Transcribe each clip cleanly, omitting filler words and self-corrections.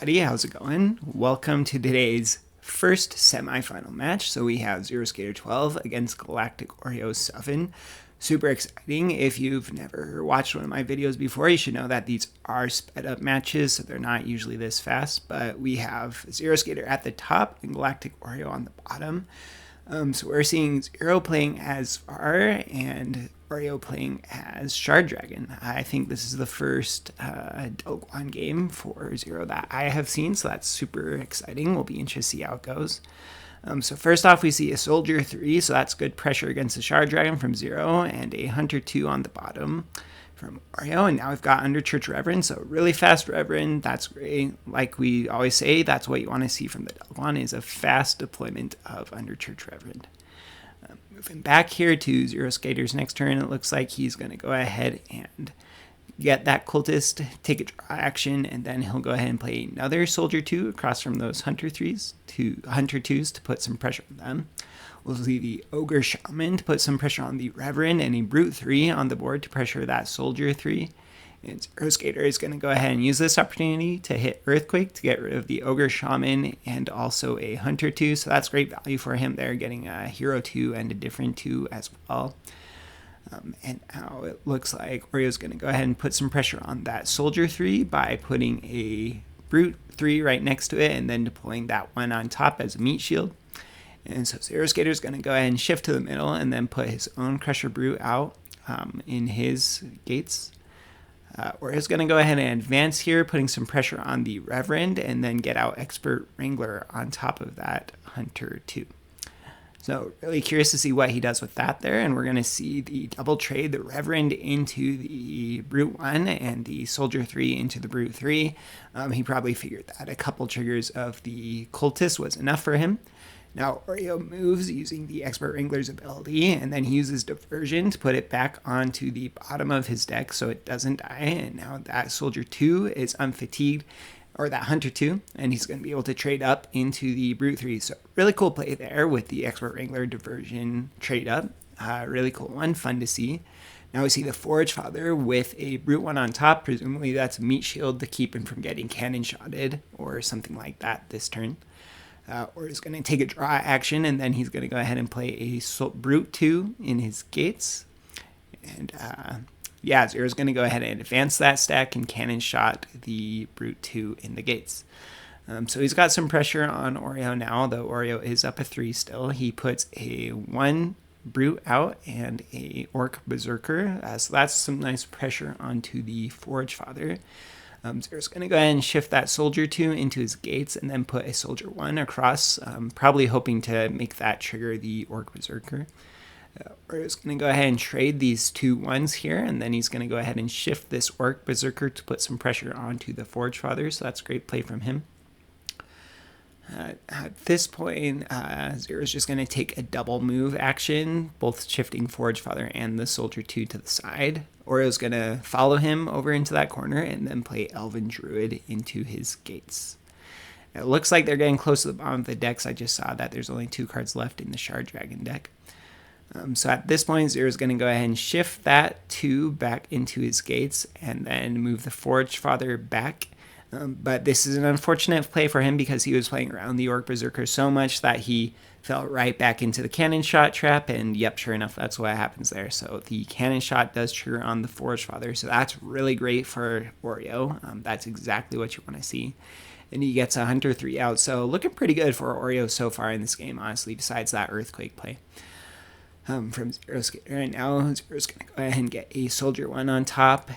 everybody, how's it going? Welcome to today's first semifinal match. So we have zeroskatr12 against GalacticOreo7. Super exciting. If you've never watched one of my videos before, you should know that these are sped up matches, so they're not usually this fast. But we have Zeroskator at the top and GalacticOreo on the bottom. So we're seeing Zero playing as Xvar and Oreo playing as Shard Dragon. I think this is the first GudnakGuy game for Zero that I have seen, so that's super exciting. We'll be interested to see how it goes. So first off, we see a Soldier 3, so that's good pressure against the Shard Dragon from Zero, and a Hunter 2 on the bottom from Oreo. And now we've got Underchurch Reverend, so really fast Reverend. That's great. Like we always say, that's what you want to see from the GudnakGuy is a fast deployment of Underchurch Reverend. Moving back here to Zeroskator's next turn, it looks like he's going to go ahead and get that cultist, take a draw action, and then he'll go ahead and play another Soldier 2 across from those Hunter 2s to put some pressure on them. We'll see the Ogre Shaman to put some pressure on the Reverend, and a Brute 3 on the board to pressure that Soldier 3. And Zeroskator is going to go ahead and use this opportunity to hit Earthquake to get rid of the Ogre Shaman and also a Hunter 2. So that's great value for him there, getting a Hero 2 and a different 2 as well. And now it looks like Oreo's going to go ahead and put some pressure on that Soldier 3 by putting a Brute 3 right next to it and then deploying that one on top as a meat shield. And so Zeroskator is going to go ahead and shift to the middle and then put his own Crusher Brute out in his gates. Oreo's going to go ahead and advance here, putting some pressure on the Reverend, and then get out Expert Wrangler on top of that Hunter 2. So really curious to see what he does with that there, and we're going to see the double trade the Reverend into the Brute 1 and the Soldier 3 into the Brute 3. He probably figured that a couple triggers of the Cultist was enough for him. Now Oreo moves using the Expert Wrangler's ability, and then he uses Diversion to put it back onto the bottom of his deck so it doesn't die. And now that Soldier 2 is unfatigued, or that Hunter 2, and he's going to be able to trade up into the Brute 3. So really cool play there with the Expert Wrangler Diversion trade up. Really cool one, fun to see. Now we see the Forge Father with a Brute 1 on top. Presumably that's a meat shield to keep him from getting cannon shotted or something like that this turn. Or he's going to take a draw action, and then he's going to go ahead and play a Brute 2 in his gates. And yeah, Zero's going to go ahead and advance that stack and cannon shot the Brute 2 in the gates. So he's got some pressure on Oreo now, though Oreo is up a 3 still. He puts a 1 Brute out and a Orc Berserker. So that's some nice pressure onto the Forge Father. Zero's going to go ahead and shift that Soldier 2 into his gates and then put a Soldier 1 across, probably hoping to make that trigger the Orc Berserker. Orio's going to go ahead and trade these 2 1s here, and then he's going to go ahead and shift this Orc Berserker to put some pressure onto the Forge Father, so that's great play from him. At this point, Zero's just going to take a double move action, both shifting Forge Father and the Soldier 2 to the side. Oreo's going to follow him over into that corner and then play Elven Druid into his gates. It looks like they're getting close to the bottom of the decks. I just saw that there's only 2 cards left in the Shard Dragon deck. So at this point, Zero's going to go ahead and shift that 2 back into his gates and then move the Forge Father back. But this is an unfortunate play for him because he was playing around the Orc Berserker so much that he fell right back into the cannon shot trap, and yep, sure enough, that's what happens there. So the cannon shot does trigger on the Forge Father, so that's really great for Oreo. That's exactly what you want to see. And he gets a Hunter 3 out, so looking pretty good for Oreo so far in this game, honestly, besides that Earthquake play. From Zeroskator right now, Zero's going to go ahead and get a Soldier 1 on top,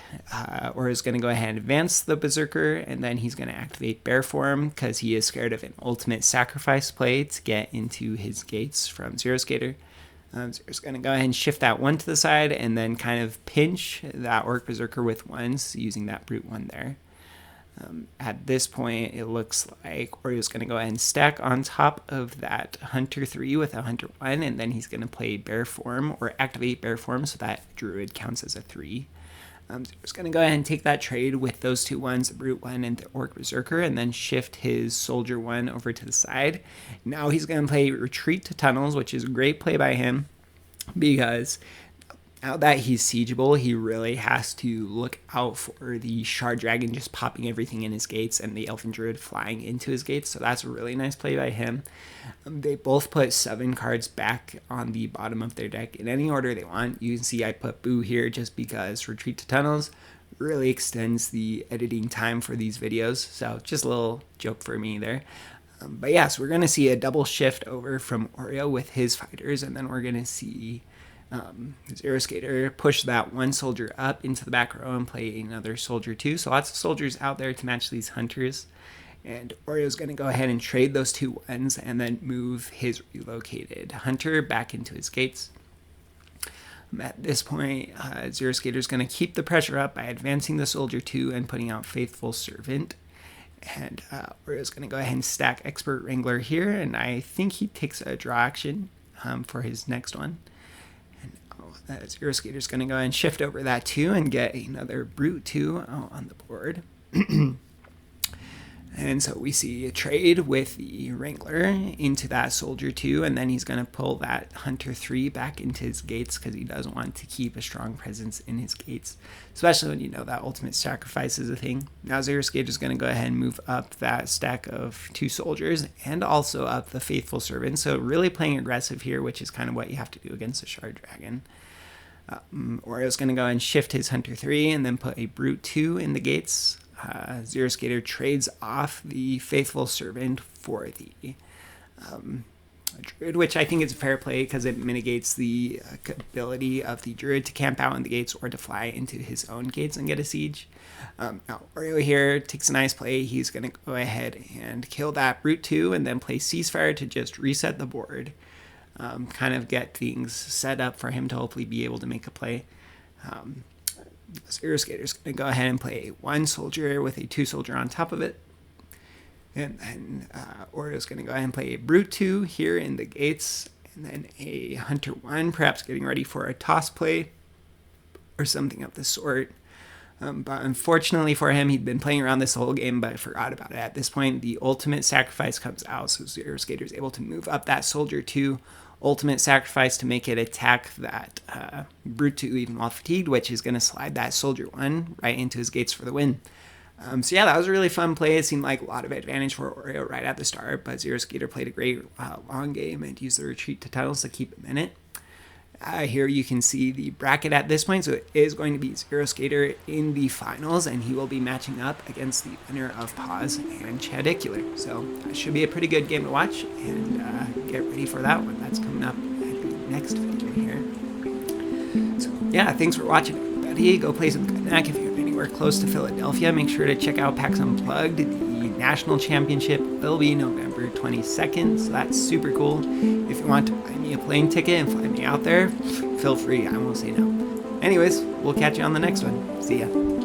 or is going to go ahead and advance the Berserker, and then he's going to activate Bear Form because he is scared of an ultimate sacrifice play to get into his gates from Zeroskator. Zero's going to go ahead and shift that 1 to the side and then kind of pinch that Orc Berserker with 1s using that Brute 1 there. At this point, it looks like Oreo's going to go ahead and stack on top of that Hunter 3 with a Hunter 1, and then he's going to play Bear Form, or activate Bear Form, so that Druid counts as a 3. He's going to go ahead and take that trade with those 2 1s, the Brute 1 and the Orc Berserker, and then shift his Soldier 1 over to the side. Now he's going to play Retreat to Tunnels, which is a great play by him, because Now that he's siegeable, he really has to look out for the Shard Dragon just popping everything in his gates and the Elfin Druid flying into his gates. So that's a really nice play by him. They both put 7 cards back on the bottom of their deck in any order they want. You can see I put Boo here just because Retreat to Tunnels really extends the editing time for these videos. So just a little joke for me there. But yeah, so we're going to see a double shift over from Oreo with his fighters, and then we're going to see Zeroskatr push that one soldier up into the back row and play another soldier too. So lots of soldiers out there to match these hunters. And Oreo's going to go ahead and trade those 2 ones and then move his relocated hunter back into his gates. At this point, Zeroskatr is going to keep the pressure up by advancing the soldier 2 and putting out Faithful Servant. And Oreo's going to go ahead and stack Expert Wrangler here, and I think he takes a draw action for his next one. Zeroskatr is going to go ahead and shift over that 2 and get another Brute 2 on the board. And so we see a trade with the Wrangler into that Soldier 2, and then he's going to pull that Hunter 3 back into his gates because he doesn't want to keep a strong presence in his gates, especially when you know that ultimate sacrifice is a thing. Now Zeroskatr is going to go ahead and move up that stack of 2 soldiers and also up the Faithful Servant, so really playing aggressive here, which is kind of what you have to do against a Shard Dragon. Oreo's going to go and shift his Hunter 3 and then put a Brute 2 in the gates. Zeroskatr trades off the Faithful Servant for the Druid, which I think is a fair play because it mitigates the ability of the Druid to camp out in the gates or to fly into his own gates and get a siege. Now Oreo here takes a nice play. He's going to go ahead and kill that Brute 2 and then play Ceasefire to just reset the board. Kind of get things set up for him to hopefully be able to make a play. Zeroskatr is going to go ahead and play 1 soldier with a 2 soldier on top of it. And then Oreo is going to go ahead and play a Brute 2 here in the gates. And then a Hunter 1, perhaps getting ready for a toss play or something of the sort. But unfortunately for him, he'd been playing around this whole game, but forgot about it. At this point, the ultimate sacrifice comes out, so Zeroskatr is able to move up that soldier 2, ultimate sacrifice to make it attack that Brute 2 even while fatigued, which is going to slide that soldier 1 right into his gates for the win. So yeah, that was a really fun play. It seemed like a lot of advantage for Oreo right at the start, but Zeroskatr played a great long game and used the retreat to tunnels to keep him in it. Here you can see the bracket at this point, so it is going to be Zeroskatr in the finals, and he will be matching up against the winner of Pause and Chadicular. So it should be a pretty good game to watch, and get ready for that one. That's coming up at the next video here. So yeah, thanks for watching, everybody. Go play some Gudnak if you're anywhere close to Philadelphia. Make sure to check out PAX Unplugged. The National Championship will be November 22nd, so that's super cool. If you want to buy me a plane ticket and fly me out there, feel free. I won't say no. Anyways, we'll catch you on the next one. See ya.